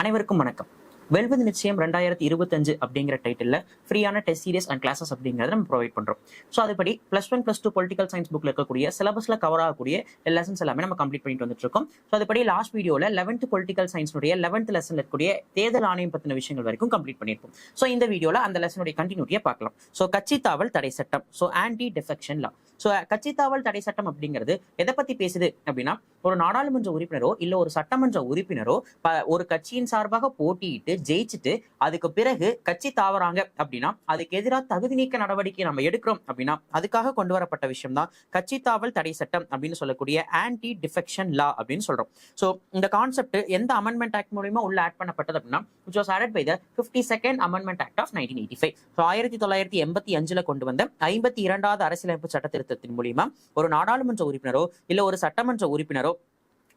அனைவருக்கும் வணக்கம். வெல்வது நிச்சயம் 2025 அப்படிங்கிற டைட்டில் ஃப்ரீயான டெஸ்ட் சீரியஸ் அண்ட் கிளாஸஸ் அப்படிங்கிறத நம்ம ப்ரொவைட் பண்றோம். ஸோ அதுபடி +1 +2 பொலிட்டிக்கல் சயின்ஸ் புக்ல இருக்கக்கூடிய சிலபஸ்ல கவர் ஆகக்கூடிய லெசன்ஸ் எல்லாமே நம்ம கம்ப்ளீட் பண்ணிட்டு வந்துட்டு இருக்கோம். ஸோ அதுபடி லாஸ்ட் வீடியோல 11th பொலிட்டிக்கல் சயின்ஸ்னுடைய 11th லெசன்ல இருக்கக்கூடிய தேர்தல் ஆணையம் பத்தின விஷயங்கள் வரைக்கும் கம்ப்ளீட் பண்ணியிருப்போம். ஸோ இந்த வீடியோல அந்த லெசனுடைய கண்டினியூட்டியை பார்க்கலாம். ஸோ கட்சி தாவல் தடை சட்டம், ஸோ ஆன்டி டிஃபெக்ஷன் லா. ஸோ கட்சி தாவல் தடை சட்டம் அப்படிங்கிறது எதை பத்தி பேசுது அப்படின்னா, ஒரு நாடாளுமன்ற உறுப்பினரோ இல்ல ஒரு சட்டமன்ற உறுப்பினரோ ஒரு கட்சியின் சார்பாக போட்டியிட்டு ஜெயிச்சுட்டு அதுக்கு பிறகு கட்சி தாவறாங்க அப்படின்னா அதுக்கு எதிராக தகுதி நீக்க நடவடிக்கை நம்ம எடுக்கிறோம் அப்படின்னா அதுக்காக கொண்டு வரப்பட்ட விஷயம் தான் கட்சி தாவல் தடை சட்டம் அப்படின்னு சொல்லக்கூடிய ஆன்டி டிஃபெக்ஷன் லா அப்படின்னு சொல்றோம். ஸோ இந்த கான்செப்ட் எந்த அமெண்ட்மெண்ட் ஆக்ட் மூலமா உள்ள ஆட் பண்ணப்பட்டது அப்படின்னா, which was added by the 52nd Amendment Act of 1985. So 1985 கொண்டு வந்த 52வது அரசியலமைப்பு சட்ட திருத்தத்தின் மூலியமா ஒரு நாடாளுமன்ற உறுப்பினரோ இல்ல ஒரு சட்டமன்ற உறுப்பினரோ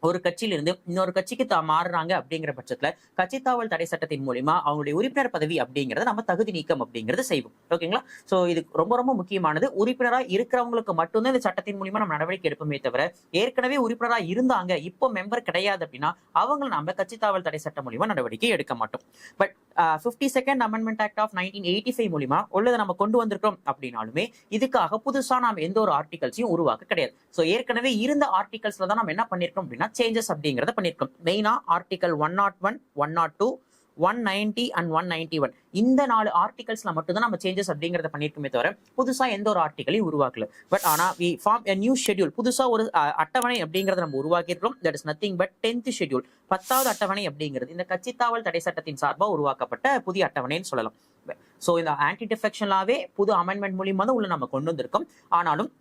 ஒரு கட்சியிலிருந்து இன்னொரு கட்சிக்கு மாறுறாங்க அப்படிங்கிற பட்சத்துல கட்சி தாவல் தடை சட்டத்தின் மூலியமா அவங்களுடைய உறுப்பினர் பதவி அப்படிங்கறத நம்ம தகுதி நீக்கம் அப்படிங்கறத செய்வோம். ஓகேங்களா? சோ இது ரொம்ப ரொம்ப முக்கியமானது. உறுப்பினரா இருக்கிறவங்களுக்கு மட்டும்தான் இந்த சட்டத்தின் மூலியமா நம்ம நடவடிக்கை எடுப்போமே தவிர, ஏற்கனவே உறுப்பினரா இருந்தாங்க இப்போ மெம்பர் கிடையாது அப்படின்னா அவங்க நம்ம கட்சி தாவல் தடை சட்டம் மூலியமா நடவடிக்கை எடுக்க மாட்டோம். But 52nd Amendment Act of 1985 மூலியமா உள்ளதை நம்ம கொண்டு வந்திருக்கோம் அப்படின்னாலுமே இதுக்காக புதுசா நாம எந்த ஒரு ஆர்டிகல்ஸையும் உருவாக்க கிடையாது. சோ ஏற்கனவே இருந்த ஆர்டிகல்ஸ்ல தான் நம்ம என்ன பண்ணிருக்கோம் அப்படின்னா சேஞ்சஸ் அப்படிங்கறத பண்ணிருக்கோம். மெயினா ஆர்டிகல் 101, 102, 190 and 191 இந்த 4 ஆர்டிகல்ஸ்ல மட்டும் தான் நம்ம சேஞ்சஸ் அப்படிங்கறத பண்ணிருக்கோமே தவிர புதுசா எந்த ஒரு ஆர்டிகலையும் உருவாக்கல. பட் ஆனா we form a new schedule, புதுசா ஒரு அட்டவணை அப்படிங்கறத நம்ம உருவாக்கியிருக்கோம். that is nothing but 10th schedule, 10வது அட்டவணை அப்படிங்கிறது இந்த கட்சி தாவல் தடை சட்டத்தின் சார்பா உருவாக்கப்பட்ட புதிய அட்டவணைன்னு சொல்லலாம். சோ இந்த ஆன்டி டிஃபெக்ஷன் லாவே புது அமெண்ட்மெண்ட் மூலியமா தான் உள்ள நம்ம கொண்டு வந்திருக்கோம். ஆனாலும்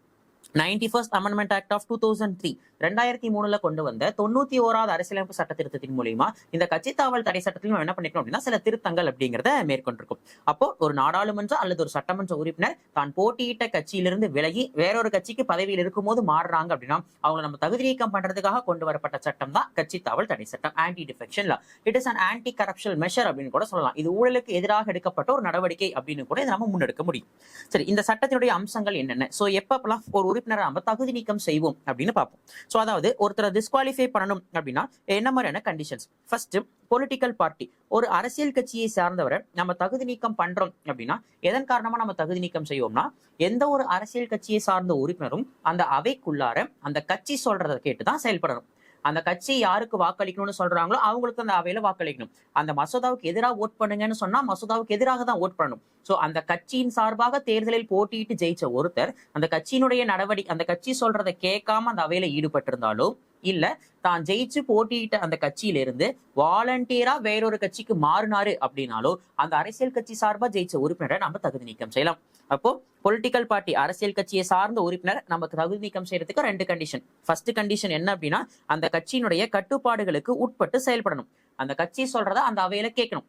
91st Amendment Act of 2003 2003 கொண்டு வந்த 91வது அரசியலமைப்பு சட்ட திருத்தத்தின் மூலியமா இந்த கட்சி தாவல் தடை சட்டத்திலும் என்ன பண்ணிருக்கோம் அப்படின்னா சில திருத்தங்கள் அப்படிங்கறத மேற்கொண்டிருக்கும். அப்போ ஒரு நாடாளுமன்ற அல்லது ஒரு சட்டமன்ற உறுப்பினர் தான் போட்டியிட்ட கட்சியிலிருந்து விலகி வேறொரு கட்சிக்கு பதவியில் இருக்கும் போது மாறுறாங்க அப்படின்னா அவங்க நம்ம தகுதி நீக்கம் பண்றதுக்காக கொண்டு வரப்பட்ட சட்டம் தான் கட்சி தாவல் தடை சட்டம், anti defection law. It is an anti corruption measure அப்படின்னு கூட சொல்லலாம். இது ஊழலுக்கு எதிராக எடுக்கப்பட்ட ஒரு நடவடிக்கை அப்படின்னு கூட இதை நம்ம முன்னெடுக்க முடியும். சரி, இந்த சட்டத்தினுடைய அம்சங்கள் என்னென்ன? சோ எப்பப்பெல்லாம் ஒரு உறுப்பினரை நம்ம தகுதி நீக்கம் செய்வோம் அப்படின்னு பார்ப்போம். சோ அதாவது ஒருத்தரை டிஸ்குவாலிஃபை பண்ணணும் அப்படின்னா என்ன மாதிரியான கண்டிஷன்ஸ்? ஃபர்ஸ்ட், பொலிட்டிக்கல் பார்ட்டி, ஒரு அரசியல் கட்சியை சார்ந்தவரை நம்ம தகுதி நீக்கம் பண்றோம் அப்படின்னா எதன் காரணமா நம்ம தகுதி நீக்கம் செய்வோம்னா, எந்த ஒரு அரசியல் கட்சியை சார்ந்த உறுப்பினரும் அந்த அவைக்குள்ளார அந்த கட்சி சொல்றதை கேட்டுதான் செயல்படணும். அந்த கட்சி யாருக்கு வாக்களிக்கணும்னு சொல்றாங்களோ அவங்களுக்கு அந்த அவையில வாக்களிக்கணும். அந்த மசோதாவுக்கு எதிராக ஓட் பண்ணுங்கன்னு சொன்னா மசோதாவுக்கு எதிராக தான் ஓட் பண்ணணும். சோ அந்த கட்சியின் சார்பாக தேர்தலில் போட்டியிட்டு ஜெயிச்ச ஒருத்தர் அந்த கட்சியினுடைய நடவடிக்கை அந்த கட்சி சொல்றதை கேட்காம அந்த அவையில ஈடுபட்டிருந்தாலோ இல்ல தான் ஜெயிச்சு போட்டியிட்ட அந்த கட்சியிலிருந்து வாலண்டியரா வேறொரு கட்சிக்கு மாறினாரு அப்படின்னாலோ அந்த அரசியல் கட்சி சார்பா ஜெயிச்ச உறுப்பினரை நம்ம தகுதி நீக்கம் செய்யலாம். அப்போ பொலிட்டிக்கல் பார்ட்டி அரசியல் கட்சியை சார்ந்த உறுப்பினர் நமக்கு தகுதி நீக்கம் செய்யறதுக்கு 2 கண்டிஷன். ஃபர்ஸ்ட் கண்டிஷன் என்ன அப்படின்னா, அந்த கட்சியினுடைய கட்டுப்பாடுகளுக்கு உட்பட்டு செயல்படணும். அந்த கட்சி சொல்றத அந்த அவையில கேட்கணும்.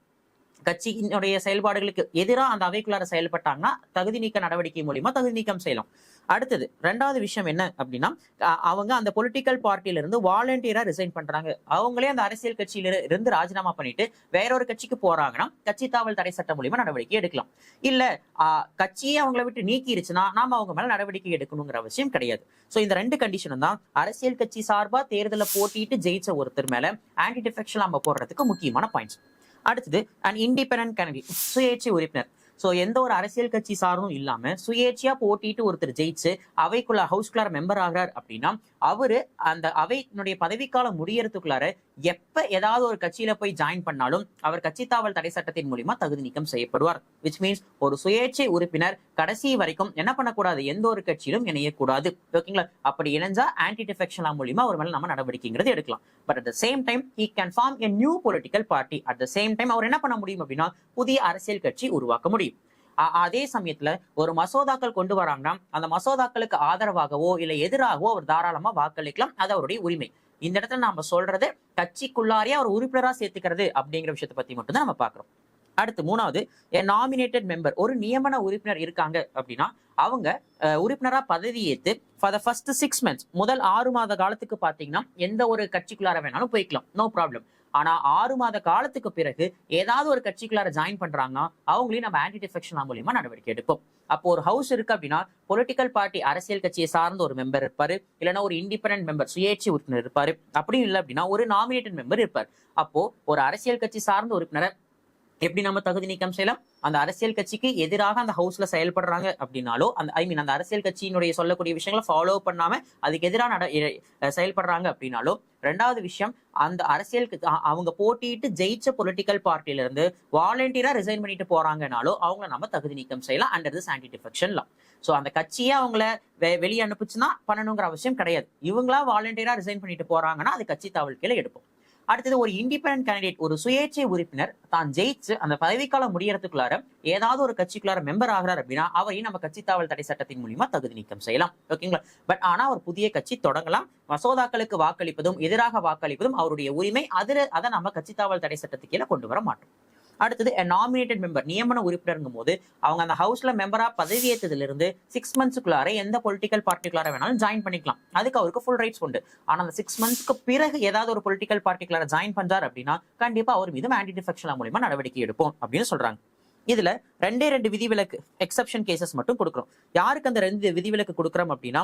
கட்சியினுடைய செயல்பாடுகளுக்கு எதிராக அந்த அவைக்குள்ளார செயல்பட்டாங்கன்னா தகுதி நீக்க நடவடிக்கை மூலியமா தகுதி நீக்கம் செய்யலாம். அடுத்தது 2வது விஷயம் என்ன அப்படின்னா, அவங்க அந்த பொலிட்டிக்கல் பார்ட்டியில இருந்து வாலண்டியரா ரிசைன் பண்றாங்க, அவங்களே அந்த அரசியல் கட்சியில இருந்து ராஜினாமா பண்ணிட்டு வேறொரு கட்சிக்கு போறாங்கன்னா கட்சி தாவல் தடை சட்டம் மூலியமா நடவடிக்கை எடுக்கலாம். இல்ல கட்சியே அவங்கள விட்டு நீக்கிருச்சுன்னா நாம அவங்க மேல நடவடிக்கை எடுக்கணுங்கிற அவசியம் கிடையாது. சோ இந்த 2 கண்டிஷனும் தான் அரசியல் கட்சி சார்பா தேர்தலை போட்டிட்டு ஜெயிச்ச ஒருத்தர் மேல ஆன்டி டிஃபெக்ஷன் நம்ம போடுறதுக்கு முக்கியமான பாயிண்ட்ஸ். அடுத்தது அண்ட் இண்டிபெண்டன்ட் கேண்டிடேட், சுயேட்சை உறுப்பினர். சோ எந்த ஒரு அரசியல் கட்சி சார்ந்தும் இல்லாம சுயேட்சையா போட்டிட்டு ஒருத்தர் ஜெயிச்சு அவைக்குள்ள ஹவுஸ்குள்ளார மெம்பர் ஆகிறார் அப்படின்னா அவரு அந்த அவையினுடைய பதவிக்காலம் முடியறதுக்குள்ளார எப்ப ஏதாவது ஒரு கட்சியில போய் ஜாயின் பண்ணாலும் அவர் கட்சி தாவல் தடை சட்டத்தின் மூலியமா தகுதி நீக்கம் செய்யப்படுவார். விச் மீன்ஸ் ஒரு சுயேட்சை உறுப்பினர் கடைசி வரைக்கும் என்ன பண்ணக்கூடாது, எந்த ஒரு கட்சியிலும் இணையக்கூடாது. ஓகேங்களா? அப்படி இணைஞ்சா ஆன்டி டிஃபெக்ஷன் லா மூலியமா அவர் மேல நம்ம நடவடிக்கைங்கிறது எடுக்கலாம். But at the same time he can form a new political party. At the same time அவர் என்ன பண்ண முடியும் அப்படின்னா புதிய அரசியல் கட்சி உருவாக்க முடியும். அதே சமயத்துல ஒரு மசோதாக்கள் கொண்டு வராங்கன்னா அந்த மசோதாக்களுக்கு ஆதரவாகவோ இல்ல எதிராகவோ அவர் தாராளமா வாக்களிக்கலாம். அது அவருடைய உரிமை. இந்த இடத்துல நாம சொல்றது கட்சிக்குள்ளாரே அவர் உறுப்பினரா சேர்த்துக்கிறது அப்படிங்கிற விஷயத்தை பத்தி மட்டும் தான் நம்ம பாக்குறோம். அடுத்து 3வது, நாமினேட்டட் மெம்பர், ஒரு நியமன உறுப்பினர் இருக்காங்க அப்படின்னா அவங்க உறுப்பினரா பதவி ஏத்து ஃபார் த ஃபர்ஸ்ட் 6 months, முதல் 6 மாத காலத்துக்கு பாத்தீங்கன்னா எந்த ஒரு கட்சிக்குள்ளார வேணாலும் போய்க்கலாம், நோ ப்ராப்ளம். ஆனா 6 மாத காலத்துக்கு பிறகு ஏதாவது ஒரு கட்சிக்குள்ளார ஜாயின் பண்றாங்கன்னா அவங்களையும் நம்ம ஆன்டி டிஃபெக்ஷன் லா மூலியமா நடவடிக்கை எடுப்போம். அப்போ ஒரு ஹவுஸ் இருக்கு அப்படின்னா பொலிட்டிக்கல் பார்ட்டி அரசியல் கட்சியை சார்ந்த ஒரு மெம்பர் இருப்பாரு, இல்லைன்னா ஒரு இண்டிபெண்டன்ட் மெம்பர் சுயேட்சை உறுப்பினர் இருப்பாரு, அப்படியும் இல்லை அப்படின்னா ஒரு நாமினேட்டட் மெம்பர் இருப்பார். அப்போ ஒரு அரசியல் கட்சி சார்ந்த உறுப்பினரை எப்படி நம்ம தகுதி நீக்கம் செய்யலாம்? அந்த அரசியல் கட்சிக்கு எதிராக அந்த ஹவுஸ்ல செயல்படுறாங்க அப்படின்னாலோ அந்த அரசியல் கட்சியினுடைய சொல்லக்கூடிய விஷயங்களை ஃபாலோ பண்ணாம அதுக்கு எதிராக செயல்படுறாங்க அப்படின்னாலோ, ரெண்டாவது விஷயம் அந்த அரசியல் அவங்க போட்டிட்டு ஜெயிச்ச பொலிட்டிக்கல் பார்ட்டில இருந்து வாலண்டியரா ரிசைன் பண்ணிட்டு போறாங்கனாலோ அவங்கள நம்ம தகுதி நீக்கம் செய்யலாம் under this anti defection law. So அந்த கட்சியே அவங்கள வெளியே அனுப்புச்சுன்னா பண்ணணுங்கிற அவசியம் கிடையாது. இவங்களா வாலண்டியரா ரிசைன் பண்ணிட்டு போறாங்கன்னா அது கட்சி தாவல் கீழே எடுப்போம். அடுத்தது ஒரு இண்டிபெண்டன்ட் கேண்டிடேட், ஒரு சுயேட்சை உறுப்பினர் தான் ஜெயிச்சு அந்த பதவிக்காலம் முடியறதுக்குள்ளார ஏதாவது ஒரு கட்சிக்குள்ளார மெம்பர் ஆகிறார் அப்படின்னா அவரையும் நம்ம கட்சி தாவல் தடை சட்டத்தின் மூலியமா தகுதி நீக்கம் செய்யலாம். ஓகேங்களா? பட் ஆனா ஒரு புதிய கட்சி தொடங்கலாம். மசோதாக்களுக்கு வாக்களிப்பதும் எதிராக வாக்களிப்பதும் அவருடைய உரிமை. அதை நம்ம கட்சி தாவல் தடை சட்டத்துக்கு கீழே கொண்டு வர மாட்டோம். அடுத்தது நாமினேட்டட் மெம்பர், நியமன உறுப்பினருங்கும் போது அவங்க அந்த ஹவுஸ்ல மெம்பரா பதவியேற்றதுல இருந்து 6 மந்த்ஸ்க்குள்ளார எந்த பொலிட்டிக்கல் பார்ட்டிக்குள்ளார வேணாலும் ஜாயின் பண்ணிக்கலாம். அதுக்கு அவருக்கு ஃபுல் ரைட்ஸ் உண்டு. ஆனா அந்த 6 மந்த்ஸ்க்கு பிறகு ஏதாவது ஒரு பொலிட்டிக்கல் பார்ட்டிக்குள்ளார ஜாயின் பண்றாரு அப்படின்னா கண்டிப்பா அவர் மீது ஆன்டி டிஃபெக்ஷன் லா மூலமா நடவடிக்கை எடுப்போம் அப்படின்னு சொல்றாங்க. இதுல 2 விதிவிலக்கு எக்ஸப்ஷன் கேசஸ் மட்டும் கொடுக்குறோம். யாருக்கு அந்த 2 விதிவிலக்கு கொடுக்குறோம் அப்படின்னா,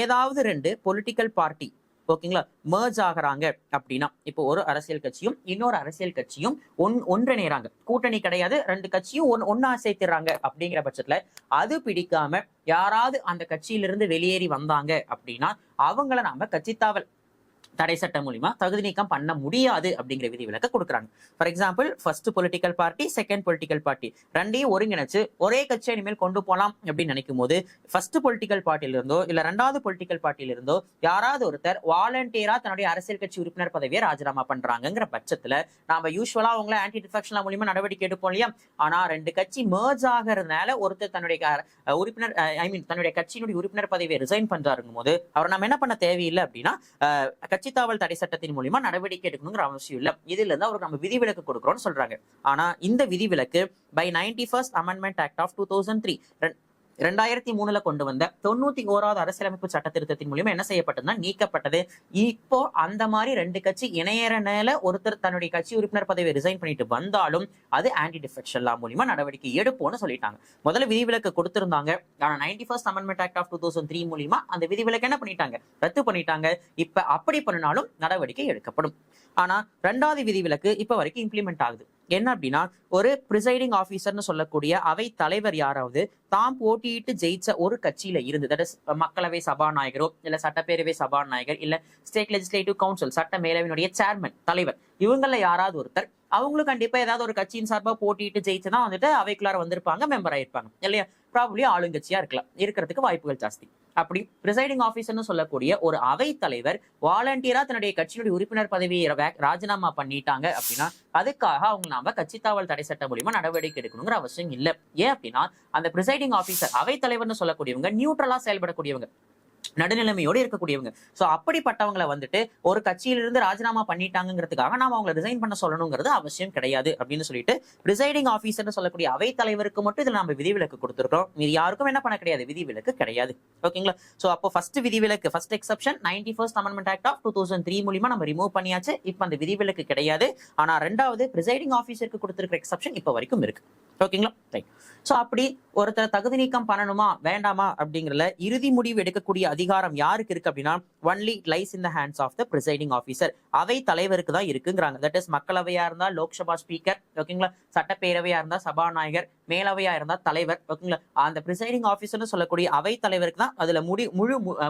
ஏதாவது 2 பொலிட்டிக்கல் பார்ட்டி ஓகேங்களா மர்ஜ் ஆகுறாங்க அப்படின்னா, இப்போ ஒரு அரசியல் கட்சியும் இன்னொரு அரசியல் கட்சியும் ஒன்றிணைறாங்க, கூட்டணி கிடையாது, 2 கட்சியும் ஒன்னா சேர்த்துறாங்க அப்படிங்கிற பட்சத்துல அது பிடிக்காம யாராவது அந்த கட்சியிலிருந்து வெளியேறி வந்தாங்க அப்படின்னா அவங்கள நாம கட்சித்தாவல் தடை சட்டம் மூலியமா தகுதி நீக்கம் பண்ண முடியாது அப்படிங்கிற விதி விலக்க கொடுக்குறாங்க. For example, first political party, second political party ரெண்டையும் ஒருங்கிணைச்சு ஒரே கட்சியை இனிமேல் கொண்டு போலாம் அப்படின்னு நினைக்கும் போது ஃபர்ஸ்ட் பொலிட்டிக்கல் பார்ட்டியில இருந்தோ இல்ல 2வது பொலிட்டிக்கல் பார்ட்டியில இருந்தோ யாராவது ஒருத்தர் வாலண்டியரா தன்னுடைய அரசியல் கட்சி உறுப்பினர் பதவியை ராஜினாமா பண்றாங்கிற பட்சத்துல நாம யூஸ்வலா அவங்கள ஆன்டி டிஃபெக்ஷன் லா மூலியமா நடவடிக்கை எடுப்போம் இல்லையா? ஆனா 2 கட்சி மர்ஜ் ஆகிறதுனால ஒருத்தர் தன்னுடைய உறுப்பினர் தன்னுடைய கட்சியினுடைய உறுப்பினர் பதவியை ரிசைன் பண்றாருங்கும் போது அவர் நம்ம என்ன பண்ண தேவையில்லை அப்படின்னா கட்சித்தாவல் தடை சட்டத்தின் மூலியமா நடவடிக்கை எடுக்கணுங்கிற அவசியம் இல்ல. இதுல இருந்து அவருக்கு நம்ம விதிவிலக்கு கொடுக்கிறோம்னு சொல்றாங்க. ஆனா இந்த விதிவிலக்கு by 91st amendment act of 2003 2003 கொண்டு வந்த 91வது அரசியலமைப்பு சட்ட திருத்தத்தின் மூலியமா என்ன செய்யப்பட்டதுன்னா நீக்கப்பட்டது. இப்போ அந்த மாதிரி 2 கட்சி இணையறனால ஒருத்தர் தன்னுடைய கட்சி உறுப்பினர் பதவியை ரிசைன் பண்ணிட்டு வந்தாலும் அது ஆன்டி டிஃபெக்ஷன் லா மூலியமா நடவடிக்கை எடுப்போம்னு சொல்லிட்டாங்க. முதல்ல விதிவிலக்கு கொடுத்திருந்தாங்க. ஆனா 91st அமெண்ட்மெண்ட் ஆக்ட் ஆஃப் 2003 மூலியமா அந்த விதிவிலக்கு என்ன பண்ணிட்டாங்க? ரத்து பண்ணிட்டாங்க. இப்ப அப்படி பண்ணினாலும் நடவடிக்கை எடுக்கப்படும். ஆனா 2வது விதிவிலக்கு இப்ப வரைக்கும் இம்ப்ளிமெண்ட் ஆகுது. என்ன அப்படின்னா, ஒரு பிரிசைடிங் ஆபீசர்னு சொல்லக்கூடிய அவை தலைவர் யாராவது தாம் போட்டியிட்டு ஜெயிச்ச ஒரு கட்சியில இருந்து, தட் இஸ் மக்களவை சபாநாயகரோ இல்ல சட்டப்பேரவை சபாநாயகர் இல்ல ஸ்டேட் லெஜிஸ்லேட்டிவ் கவுன்சில் சட்ட மேலவையினுடைய சேர்மன் தலைவர் இவங்கள யாராவது ஒருத்தர் அவங்களும் கண்டிப்பா ஏதாவது ஒரு கட்சியின் சார்பா போட்டிட்டு ஜெயிச்சுதான் வந்துட்டு அவைக்குள்ளார வந்திருப்பாங்க, மெம்பர் ஆயிருப்பாங்க இல்லையா? ப்ராபப்லி ஆளுங்கட்சியா இருக்கிறதுக்கு வாய்ப்புகள் ஜாஸ்தி. அப்படி பிரிசைடிங் ஆபீசர்னு சொல்லக்கூடிய ஒரு அவை தலைவர் வாலண்டியரா தன்னுடைய கட்சியினுடைய உறுப்பினர் பதவியை ராஜினாமா பண்ணிட்டாங்க அப்படின்னா அதுக்காக அவங்க நாம கட்சித்தாவல் தடை சட்டம் மூலியமா நடவடிக்கை எடுக்கணுங்கிற அவசியம் இல்லை. ஏன் அப்படின்னா அந்த பிரிசைடிங் ஆபீசர் அவை தலைவர்னு சொல்லக்கூடியவங்க நியூட்ரலா செயல்படக்கூடியவங்க, நடுநிலைமையோடு இருக்கக்கூடியவங்க. சோ அப்படிப்பட்டவங்களை வந்துட்டு ஒரு கட்சியிலிருந்து ராஜினாமா பண்ணிட்டாங்கிறதுக்காக நாம அவங்களை ரிசைன் பண்ண சொல்லணுங்கிறது அவசியம் கிடையாது அப்படின்னு சொல்லிட்டு பிரிசைடிங் ஆபீசர்னு சொல்லக்கூடிய அவை தலைவருக்கு மட்டும் இதுல நம்ம விதிவிலக்கு கொடுத்துருக்கோம். இது யாருக்கும் என்ன பண்ண கிடையாது, விதிவிலக்கு கிடையாது. ஓகேங்களா? சோ அப்போ ஃபர்ஸ்ட் விதிவிலக்கு, first exception 91st amendment act of 2003 மூலியமா நம்ம ரிமூவ் பண்ணியாச்சு. இப்ப அந்த விதிவிலக்கு கிடையாது. ஆனா 2வது பிரிசைடிங் ஆபீசருக்கு கொடுத்திருக்கிற எக்ஸப்ஷன் இப்ப வரைக்கும் இருக்கு. ஓகேங்களா? ரைட். சோ அப்படி ஒருத்தர் தகுதி நீக்கம் பண்ணணுமா வேண்டாமா அப்படிங்கறதுல இறுதி முடிவு எடுக்கக்கூடிய அதிகாரம் யாருக்கு இருக்கு அப்படின்னா only lies in the hands of the presiding officer. அவை தலைவருக்கு தான் இருக்குங்கிறாங்க. தட் இஸ் மக்களவையா இருந்தா லோக்சபா ஸ்பீக்கர், ஓகேங்களா, சட்டப்பேரவையா இருந்தா சபாநாயகர், மேலவையா இருந்தா தலைவர், ஓகேங்களா, அந்த பிரிசைடிங் ஆபீசர்னு சொல்லக்கூடிய அவை தலைவருக்கு தான் அதுல முழு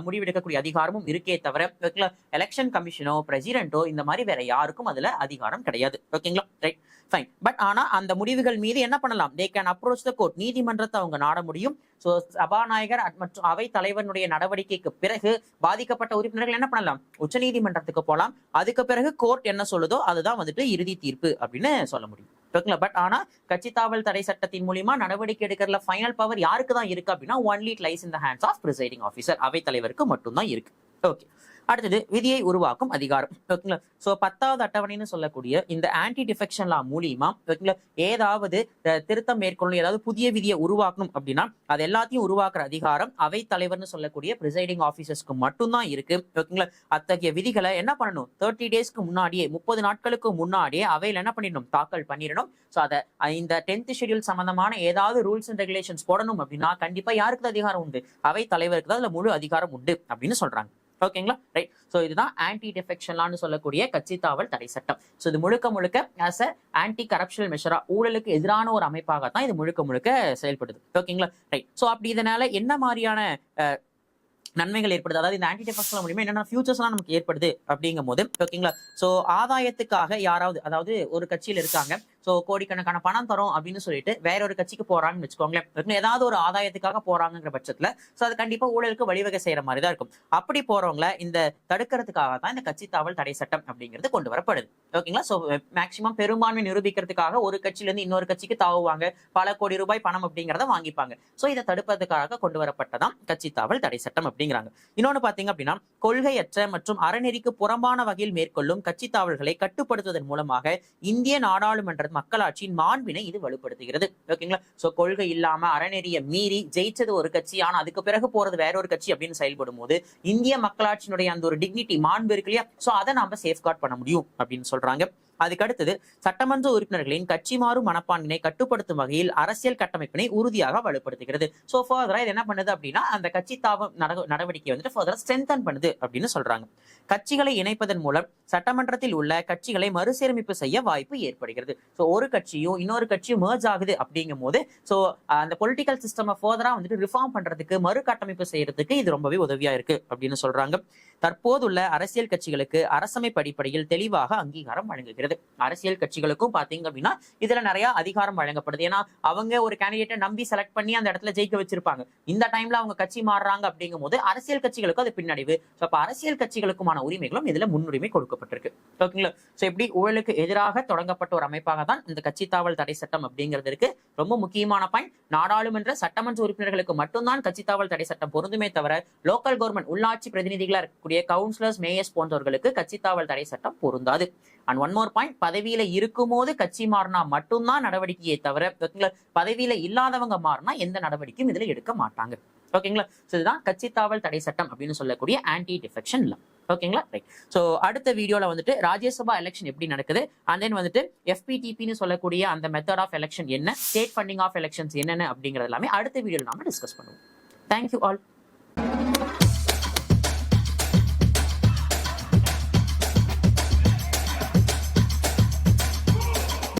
முடிவெடுக்கக்கூடிய அதிகாரமும் இருக்கே தவிர, ஓகேங்களா, எலெக்ஷன் கமிஷனோ பிரசிடென்ட்டோ இந்த மாதிரி வேற யாருக்கும் அதுல அதிகாரம் கிடையாது. ஓகேங்களா? Right, fine. பட் ஆனா அந்த முடிவுகள் மீது என்ன பண்ணலாம்? They can approach the court, நீதிமன்றத்தை அவங்க நாட முடியும். சோ சபாநாயகர் மற்றும் அவை தலைவனுடைய நடவடிக்கைக்கு பிறகு பாதிக்கப்பட்ட உறுப்பினர்கள் என்ன பண்ணலாம்? உச்ச நீதிமன்றத்துக்கு போலாம். அதுக்கு பிறகு கோர்ட் என்ன சொல்லுதோ அதுதான் வந்துட்டு இறுதி தீர்ப்பு அப்படின்னு சொல்ல முடியும். ஓகேங்களா? பட் ஆனா கட்சித்தாவல் தடை சட்டத்தின் மூலியமா நடவடிக்கை எடுக்கிறதுல ஃபைனல் பவர் யாருக்கு தான் இருக்கு அப்படின்னா only it lies in the hands of presiding officer, அவை தலைவருக்கு மட்டும் தான் இருக்கு. ஓகே, அடுத்தது விதியை உருவாக்கும் அதிகாரம். ஓகேங்களா? சோ 10வது அட்டவணைன்னு சொல்லக்கூடிய இந்த ஆன்டி டிஃபெக்ஷன் லா மூலியமா ஓகேங்களா ஏதாவது திருத்தம் மேற்கொள்ளணும், ஏதாவது புதிய விதியை உருவாக்கணும் அப்படின்னா அது எல்லாத்தையும் உருவாக்குற அதிகாரம் அவை தலைவர்னு சொல்லக்கூடிய பிரிசைடிங் ஆபீசர்ஸ்க்கு மட்டும்தான் இருக்கு. ஓகேங்களா? அத்தகைய விதிகளை என்ன பண்ணணும், 30 டேஸ்க்கு முன்னாடியே 30 நாட்களுக்கு முன்னாடியே அவையில் என்ன பண்ணிடணும், தாக்கல் பண்ணிடணும். சோ அதை இந்த 10th ஷெட்யூல் சம்பந்தமான ஏதாவது ரூல்ஸ் அண்ட் ரெகுலேஷன்ஸ் போடணும் அப்படின்னா கண்டிப்பா யாருக்கு அதிகாரம் உண்டு, அவை தலைவருக்கு தான் அதுல முழு அதிகாரம் உண்டு அப்படின்னு சொல்றாங்க. ஓகேங்களா? ரைட். சோ இதுதான் ஆன்டி டிஃபெக்ஷன் லான்னு சொல்லக்கூடிய கட்சி தாவல் தடை சட்டம். சோ இது முழுக்க முழுக்க ஆஸ் அ ஆன்டி கரப்ஷனல் மெஷரா, ஊழலுக்கு எதிரான ஒரு அமைப்பாக தான் இது முழுக்க முழுக்க செயல்படுது. ஓகேங்களா? ரைட். சோ அப்படி இதனால என்ன மாதிரியான நன்மைகள் ஏற்படுது, அதாவது இந்த ஆன்டி டிஃபெக்ஷன் மூலமா என்னென்ன ஃபியூச்சர்ஸ்லாம் நமக்கு ஏற்படுது அப்படிங்கும் போது ஓகேங்களா, சோ ஆதாயத்துக்காக யாராவது, அதாவது ஒரு கட்சியில இருக்காங்க, சோ கோடிக்கணக்கான பணம் தரும் அப்படின்னு சொல்லிட்டு வேற ஒரு கட்சிக்கு போறாங்கன்னு வச்சுக்கோங்களேன், ஏதாவது ஒரு ஆதாயத்துக்காக போறாங்கிற பட்சத்துல சோ அது கண்டிப்பா ஊழலுக்கு வழிவகை செய்யற மாதிரி தான் இருக்கும். அப்படி போறவங்கள இந்த தடுக்கிறதுக்காக தான் இந்த கட்சி தாவல் தடை சட்டம் அப்படிங்கிறது கொண்டு வரப்படுது. ஓகேங்களா? சோ மேக்சிமம் பெரும்பான்மை நிரூபிக்கிறதுக்காக ஒரு கட்சியில இருந்து இன்னொரு கட்சிக்கு தாவுவாங்க, பல கோடி ரூபாய் பணம் அப்படிங்கிறத வாங்கிப்பாங்க. சோ இதை தடுப்பதற்காக கொண்டு வரப்பட்டதான் கட்சி தாவல் தடை சட்டம் அப்படிங்கிறாங்க. இன்னொன்னு பாத்தீங்க அப்படின்னா, கொள்கையற்ற மற்றும் அறநெறிக்கு புறம்பான வகையில் மேற்கொள்ளும் கட்சி தாவல்களை கட்டுப்படுத்துவதன் மூலமாக இந்திய நாடாளுமன்ற மக்களாட்சியின் மாண்பினை இது வலுப்படுத்துகிறது. ஓகேங்களா? சோ கொள்கை இல்லாம அறநெறிய மீறி ஜெயிச்சது ஒரு கட்சி, ஆனா அதுக்கு பிறகு போறது வேற ஒரு கட்சி அப்படின்னு செயல்படும் போது இந்திய மக்களாட்சியினுடைய அந்த ஒரு டிக்னிட்டி, மாண்பு இருக்கு இல்லையா, சோ அதை நாம சேஃப்கார்ட் பண்ண முடியும் அப்படின்னு சொல்றாங்க. அதுக்கு அடுத்தது சட்டமன்ற உறுப்பினர்களின் கட்சி மாறும் மனப்பான்மையை கட்டுப்படுத்தும் வகையில் அரசியல் கட்டமைப்பினை உறுதியாக வலுப்படுத்துகிறது. சோ ஃபர்தரா இது என்ன பண்ணுது அப்படின்னா அந்த கட்சி தாவம் நடவடிக்கை வந்துட்டு ஃபர்தரா ஸ்ட்ரென்தன் பண்ணுது அப்படின்னு சொல்றாங்க. கட்சிகளை இணைப்பதன் மூலம் சட்டமன்றத்தில் உள்ள கட்சிகளை மறுசீரமைப்பு செய்ய வாய்ப்பு ஏற்படுகிறது. சோ ஒரு கட்சியும் இன்னொரு கட்சியும் மர்ஜ் ஆகுது அப்படிங்கும் போது சோ அந்த பொலிட்டிக்கல் சிஸ்டம் ஃபர்தரா வந்துட்டு ரிஃபார்ம் பண்றதுக்கு, மறுகட்டமைப்பு செய்யறதுக்கு இது ரொம்பவே உதவியா இருக்கு அப்படின்னு சொல்றாங்க. தற்போதுள்ள அரசியல் கட்சிகளுக்கு அரசமைப்பு அடிப்படையில் தெளிவாக அங்கீகாரம் வழங்குகிறது. அரசியல் கட்சிகளுக்கும் பாத்தீங்க அப்படின்னா இதுல நிறைய அதிகாரம் வழங்கப்படுது. ஏன்னா அவங்க ஒரு கேண்டிடேட்டை நம்பி செலக்ட் பண்ணி அந்த இடத்துல ஜெயிக்க வச்சிருப்பாங்க. இந்த டைம்ல அவங்க கட்சி மாறுறாங்க அப்படிங்கும் போது அரசியல் கட்சிகளுக்கும் அது பின்னடைவு. சோ அப்ப அரசியல் கட்சிகளுக்குமான உரிமைகளும் இதுல முன்னுரிமை கொடுக்கப்பட்டிருக்கு. ஓகேங்களா? சோ இப்படி ஊழலுக்கு எதிராக தொடங்கப்பட்ட ஒரு அமைப்பாக தான் இந்த கட்சி தாவல் தடை சட்டம் அப்படிங்கிறது இருக்கு. ரொம்ப முக்கியமான பாயிண்ட், நாடாளுமன்ற சட்டமன்ற உறுப்பினர்களுக்கு மட்டும்தான் கட்சி தாவல் தடை சட்டம் பொருந்துமே தவிர லோக்கல் கவர்மெண்ட், உள்ளாட்சி பிரதிநிதிகளா இருக்கக்கூடிய கவுன்சிலர்ஸ், மேயர்ஸ் போன்றவர்களுக்கு கட்சி தாவல் தடை சட்டம் பொருந்தாது. அண்ட் ஒன் மோர் பாயிண்ட், பதவியில இருக்கும் போது கட்சி மாறினா மட்டும்தான் நடவடிக்கையை தவிர பதவியில இல்லாதவங்க மாறினா எந்த நடவடிக்கையும் இதுல எடுக்க மாட்டாங்க. ஓகேங்களா? இதுதான் கட்சி தாவல் தடை சட்டம் அப்படின்னு சொல்லக்கூடிய ஆன்டி டிஃபெக்ஷன் லா. ஓகேங்களா? ரைட். சோ அடுத்த வீடியோல வந்துட்டு ராஜ்யசபா எலெக்ஷன் எப்படி நடக்குது, அண்ட் தென் வந்துட்டு FPTPன்னு சொல்லக்கூடிய அந்த மெத்தட் ஆஃப் எலெக்ஷன் என்ன, ஸ்டேட் ஃபண்டிங் ஆஃப் எலெக்ஷன்ஸ் என்னென்ன அப்படிங்கிறது எல்லாமே அடுத்த வீடியோல நாம டிஸ்கஸ் பண்ணுவோம். Thank you all.